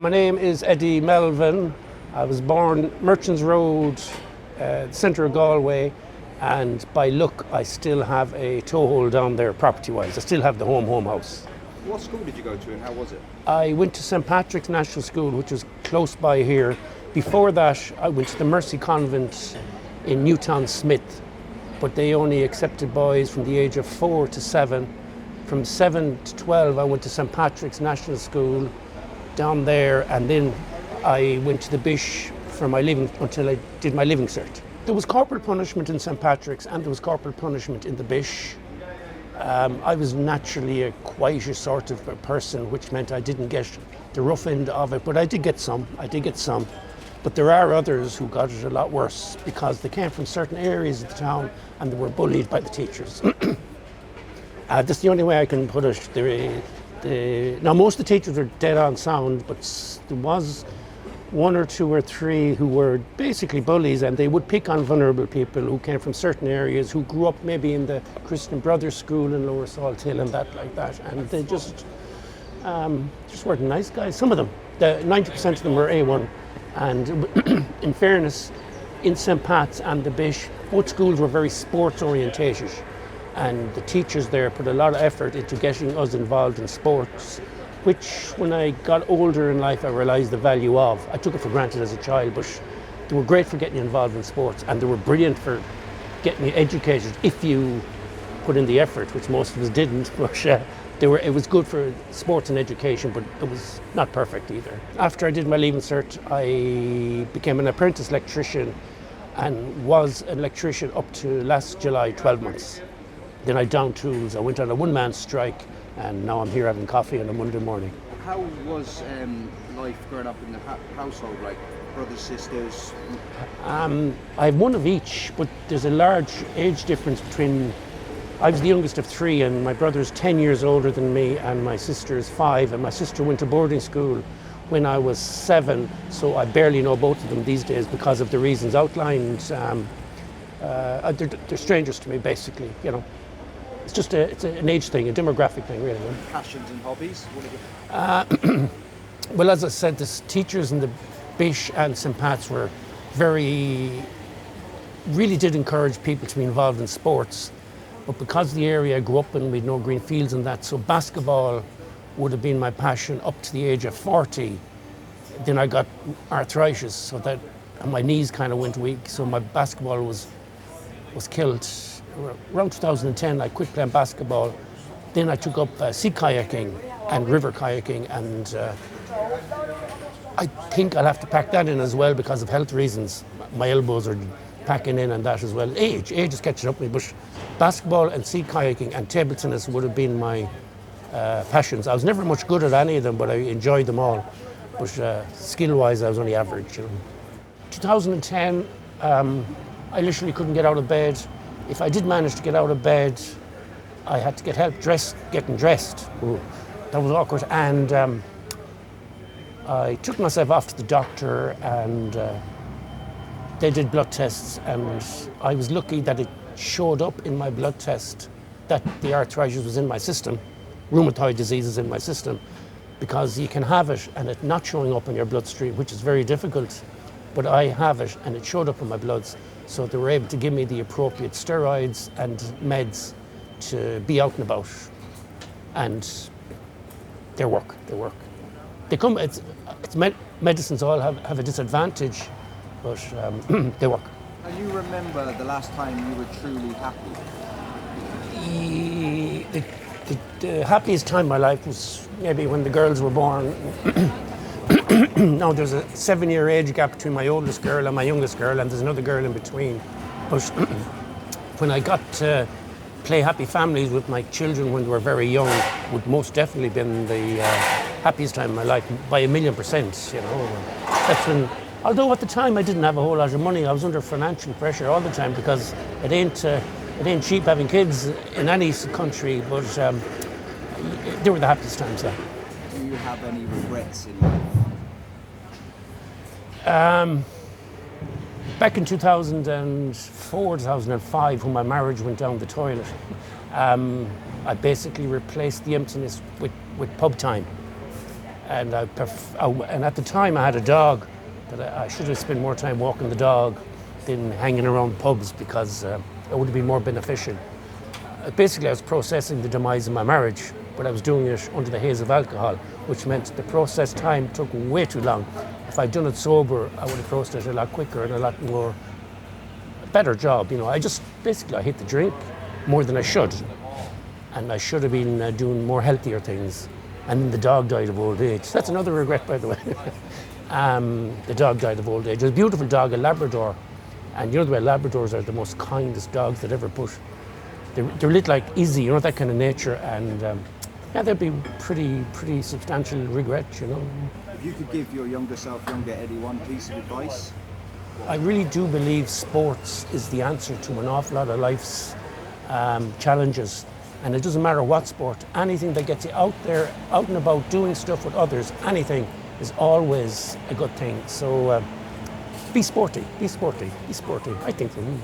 My name is Eddie Melvin. I was born Merchants Road, centre of Galway, and by luck I still have a toehold down there property-wise. I still have the home house. What school did you go to and how was it? I went to St. Patrick's National School, which is close by here. Before that, I went to the Mercy Convent in Newtown Smith, but they only accepted boys from the age of 4 to 7. From 7 to 12, I went to St. Patrick's National School down there, and then I went to the Bish for my living until I did my living cert. There was corporal punishment in St. Patrick's and there was corporal punishment in the Bish. I was naturally a quieter sort of a person, which meant I didn't get the rough end of it, but I did get some. But there are others who got it a lot worse because they came from certain areas of the town and they were bullied by the teachers. That's the only way I can put it. Now most of the teachers are dead on sound, but there was one or two or three who were basically bullies, and they would pick on vulnerable people who came from certain areas, who grew up maybe in the Christian Brothers School in Lower Salt Hill and that like that, and they just weren't nice guys. Some of them, 90% of them were A1, and in fairness, in St. Pat's and the Bish, both schools were very sports orientated. And the teachers there put a lot of effort into getting us involved in sports, which when I got older in life I realised the value of. I took it for granted as a child, but they were great for getting you involved in sports, and they were brilliant for getting you educated if you put in the effort, which most of us didn't. But it was good for sports and education, but it was not perfect either. After I did my leaving cert, I became an apprentice electrician and was an electrician up to last July, 12 months. Then I downed tools, I went on a one-man strike, and now I'm here having coffee on a Monday morning. How was life growing up in the household, like brothers, sisters? I have one of each, but there's a large age difference between. I was the youngest of 3, and my brother's 10 years older than me, and my sister is 5, and my sister went to boarding school when I was 7, so I barely know both of them these days because of the reasons outlined. They're strangers to me, basically, you know. It's an age thing, a demographic thing, really. Passions and hobbies? What are you... Well, as I said, the teachers in the Bish and St. Pat's were really did encourage people to be involved in sports. But because the area I grew up in, we had no green fields and that, so basketball would have been my passion up to the age of 40. Then I got arthritis, so that and my knees kind of went weak, so my basketball was killed. Around 2010, I quit playing basketball. Then I took up sea kayaking and river kayaking, and I think I'll have to pack that in as well because of health reasons. My elbows are packing in and that as well. Age is catching up with me, but basketball and sea kayaking and table tennis would have been my passions. I was never much good at any of them, but I enjoyed them all. But skill-wise, I was only average. You know. 2010, I literally couldn't get out of bed. If I did manage to get out of bed, I had to get help getting dressed. Ooh, that was awkward. And I took myself off to the doctor, and they did blood tests, and I was lucky that it showed up in my blood test that the arthritis was in my system, rheumatoid disease is in my system, because you can have it and it not showing up in your bloodstream, which is very difficult. But I have it, and it showed up in my bloods. So they were able to give me the appropriate steroids and meds to be out and about. And they work. They come, medicines all have a disadvantage, but they work. Can you remember the last time you were truly happy? The happiest time in my life was maybe when the girls were born. Now there's a 7-year age gap between my oldest girl and my youngest girl, and there's another girl in between. But when I got to play Happy Families with my children when they were very young, would most definitely been the happiest time of my life by 1,000,000%. You know, that's when. Although at the time I didn't have a whole lot of money, I was under financial pressure all the time because it ain't cheap having kids in any country. But they were the happiest times. Yeah. Do you have any regrets in life? Back in 2004, 2005, when my marriage went down the toilet, I basically replaced the emptiness with pub time. And and at the time I had a dog that I should have spent more time walking the dog than hanging around pubs, because it would have been more beneficial. Basically, I was processing the demise of my marriage, but I was doing it under the haze of alcohol, which meant the process time took way too long. If I'd done it sober, I would have processed it a lot quicker and a lot more, better job. You know, I hit the drink more than I should. And I should have been doing more healthier things. And then the dog died of old age. That's another regret, by the way. The dog died of old age. It was a beautiful dog, a Labrador. And you know the way Labradors are the most kindest dogs that ever put. They're a little like Izzy, you know, that kind of nature. And yeah, there'd be pretty substantial regret, you know. If you could give your younger self, younger Eddie, one piece of advice? I really do believe sports is the answer to an awful lot of life's challenges. And it doesn't matter what sport, anything that gets you out there, out and about, doing stuff with others, anything is always a good thing. So be sporty, I think for me.